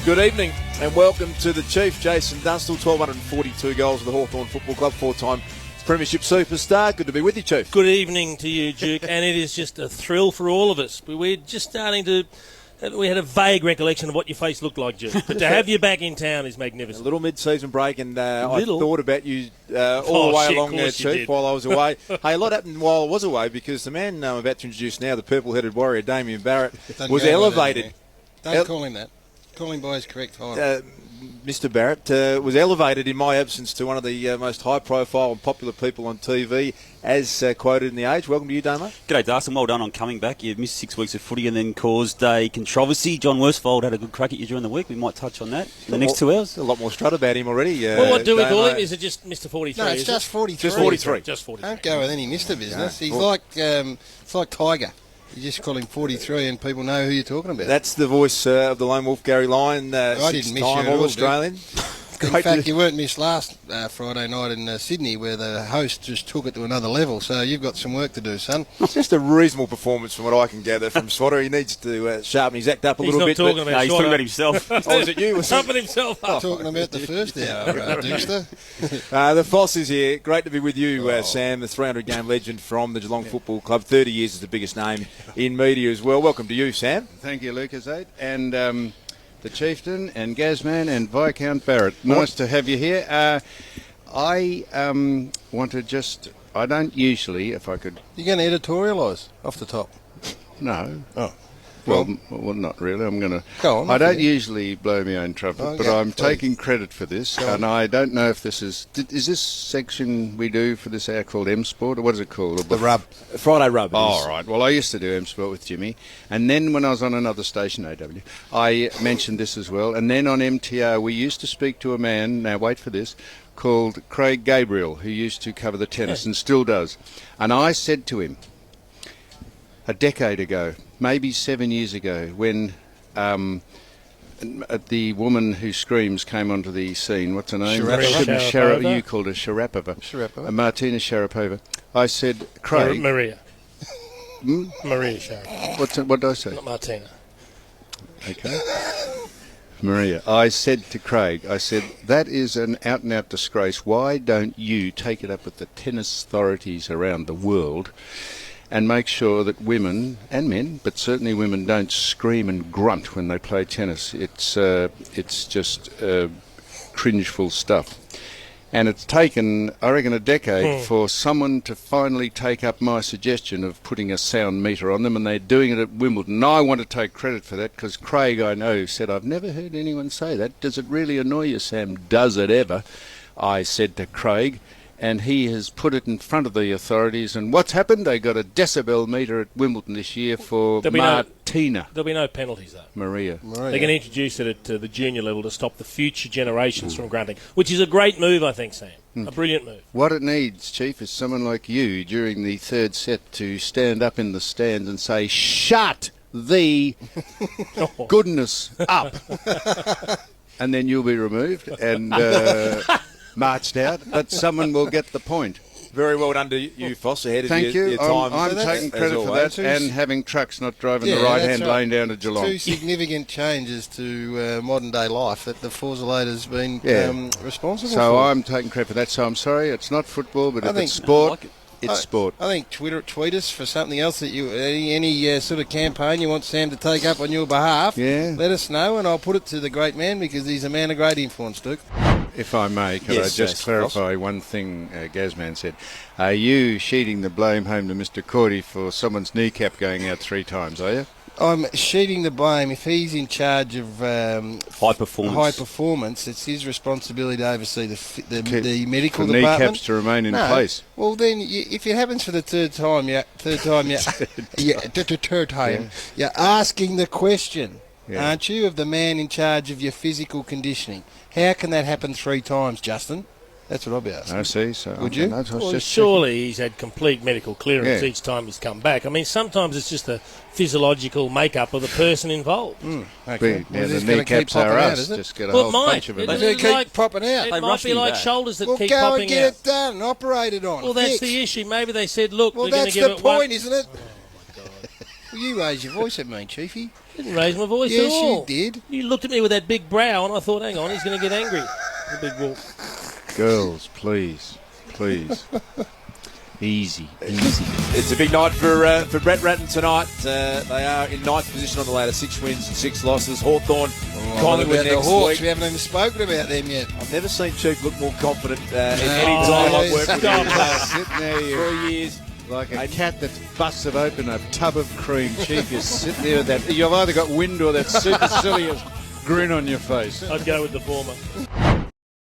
Good evening and welcome to the Chief, Jason Dunstall, 1,242 goals for the Hawthorn Football Club, four-time Premiership superstar. Good to be with you, Chief. Good evening to you, Duke, and it is just a thrill for all of us. We're just starting to... We had a vague recollection of what your face looked like, Duke, but to have you back in town is magnificent. A little mid-season break, and I thought about you all the way along there, Chief, while I was away. Hey, a lot happened while I was away, because the man I'm about to introduce now, the purple-headed warrior, Damien Barrett, was elevated. Don't call him that. Call him by his correct title. Mr. Barrett was elevated in my absence to one of the most high-profile and popular people on TV, as quoted in The Age. Welcome to you, Damo. G'day, Darcy. Well done on coming back. You've missed 6 weeks of footy and then caused a controversy. John Worsfold had a good crack at you during the week. We might touch on that in the next 2 hours. A lot more strut about him already. Well, what do we call him? Is it just Mr. 43? No, it's just 43. Just 43. Just 43. Don't go with any Mr. business. No. It's like Tiger. You just call him 43 and people know who you're talking about. That's the voice of the lone wolf, Gary Lyon, I didn't miss you at all, All-Australian. In fact, you weren't missed last Friday night in Sydney, where the host just took it to another level. So you've got some work to do, son. It's just a reasonable performance from what I can gather from Swatter. He needs to sharpen his act up a little bit. He's talking about he's talking about himself. Oh, was it you? Pumping himself up. Talking about the first hour, Dexter. The Foss is here. Great to be with you, Sam, the 300-game legend from the Geelong Football Club. 30 years is the biggest name in media as well. Welcome to you, Sam. Thank you, Lucas, and the Chieftain and Gazman and Viscount Barrett. Nice to have you here. I want to just... I don't usually, if I could... You're going to editorialise off the top? No. Oh. Well, not really. I'm going to... Go on. I don't usually blow my own trumpet, but I'm taking credit for this, and I don't know if this is... Is this section we do for this hour called M Sport, or what is it called? The Rub. Friday Rub. Oh, right. Well, I used to do M Sport with Jimmy, and then when I was on another station, AW, I mentioned this as well, and then on MTR we used to speak to a man, now wait for this, called Craig Gabriel, who used to cover the tennis and still does. And I said to him, a decade ago, maybe 7 years ago, when the woman who screams came onto the scene, what's her name? Sharapova. You called her Sharapova. Sharapova. Martina Sharapova. I said, Craig... Maria. Hmm? Maria Sharapova. What did I say? Not Martina. Okay. Maria. I said to Craig, that is an out-and-out disgrace. Why don't you take it up with the tennis authorities around the world and make sure that women and men, but certainly women, don't scream and grunt when they play tennis? It's just cringeful stuff. And it's taken, I reckon, a decade for someone to finally take up my suggestion of putting a sound meter on them, and they're doing it at Wimbledon. And I want to take credit for that, because Craig, I know, said, I've never heard anyone say that. Does it really annoy you, Sam? Does it ever? I said to Craig, and he has put it in front of the authorities. And what's happened? They got a decibel meter at Wimbledon this year for Martina. There'll be no penalties, though. Maria. They're going to introduce it at the junior level to stop the future generations from grunting, which is a great move, I think, Sam. A brilliant move. What it needs, Chief, is someone like you during the third set to stand up in the stands and say, shut the goodness up. And then you'll be removed and marched out, but someone will get the point. Very well done to you, Foss, ahead of Thank your you. time. I'm taking credit for that, and having trucks, not driving the right-hand lane down to Geelong. Two significant changes to modern-day life that the Forzolator's been responsible for. So I'm taking credit for that. So I'm sorry, it's not football, but if it's sport, it's sport. I think tweet us for something else that you any sort of campaign you want Sam to take up on your behalf. Yeah. Let us know, and I'll put it to the great man, because he's a man of great influence, Duke. If I may, could Yes, I just clarify one thing Gazman said? Are you sheeting the blame home to Mr. Cordy for someone's kneecap going out 3 times, are you? I'm sheeting the blame. If he's in charge of High performance. it's his responsibility to oversee the medical for department. kneecaps to remain in place. Well, then, if it happens for the third time, you're asking the question, aren't you, of the man in charge of your physical conditioning? How can that happen 3 times, Justin? That's what I'll be asking. I see. So would you? Well, surely he's had complete medical clearance each time he's come back. I mean, sometimes it's just the physiological makeup of the person involved. Okay. Yeah, the kneecaps are us. Just get a whole bunch of it. They're going to keep popping out. It might be like shoulders that keep go popping and get out. it done and operated on. Well, that's Fixed. the issue. Maybe they said, look, Well, we're going to that's give the it one. point, isn't it? Well, you raise your voice at me, Chiefy. Didn't raise my voice at Yes, all. you did. You looked at me with that big brow, and I thought, hang on, he's going to get angry. The big walk. Girls, please. Easy. It's a big night for Brett Ratten tonight. They are in ninth position on the ladder, 6 wins and 6 losses. Hawthorn, Collingwood the next Hawks. week. We haven't even spoken about them yet. I've never seen Chief look more confident in any time I've worked with him Sitting there, 3 years. like a cat that's busted open a tub of cream. Chief, you're sitting there with that. You've either got wind or that supercilious grin on your face. I'd go with the former.